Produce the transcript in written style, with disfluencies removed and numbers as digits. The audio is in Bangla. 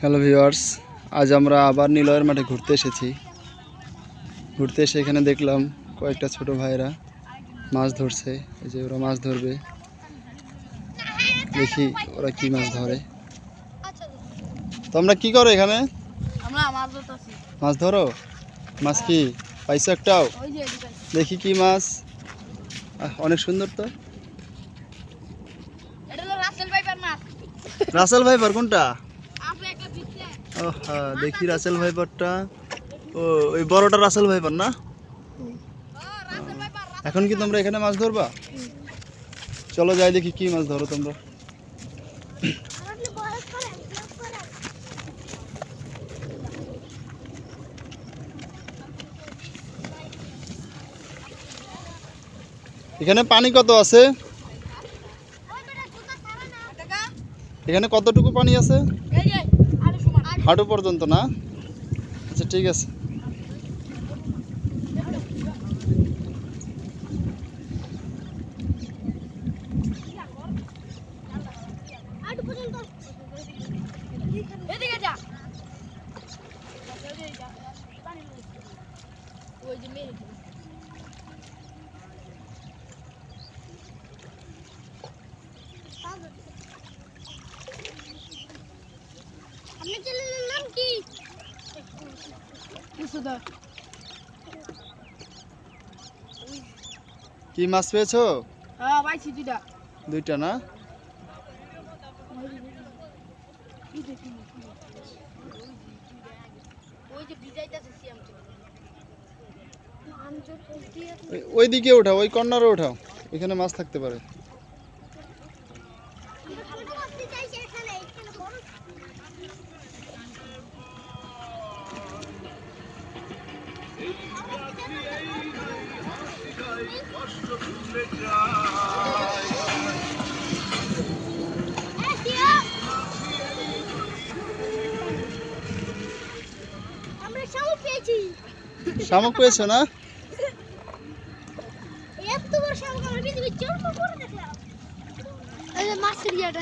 হ্যালো ভিউয়ার্স, আজ আমরা আবার নিলয়ের মাঠে ঘুরতে এসেছি। ঘুরতে এসে এখানে দেখলাম কয়েকটা ছোট ভাইরা মাছ ধরছে। এই যে ওরা মাছ ধরবে, দেখি ওরা কি মাছ ধরে। তোমরা কি করো এখানে? মাছ ধরো? মাছ কি পাইছো একটাও? দেখি কি মাছ। অনেক সুন্দর তো। রাসেল ভাইপার কোনটা? ও হ্যাঁ, দেখি রাসেল ভাইপারটা। ও ওই বড়টা রাসেল ভাইপার না? এখন কি তোমরা এখানে মাছ ধরবা? চলো যাই দেখি কি মাছ ধরো তোমরা। এখানে পানি কত আছে? এখানে কতটুকু পানি আছে? হাঁটু পর্যন্ত না? আচ্ছা ঠিক আছে। কি মাছ পেয়েছো? হ্যাঁ পাইছি দুইটা না? ওইদিকে ওঠাও, ওই কর্নারে ওঠাও, এখানে মাছ থাকতে পারে। শামুক পেয়েছো না? এত বড় শামুক আমরা পৃথিবীর জন্ম করে দেখলাম। এই যে মাছের ইয়াটা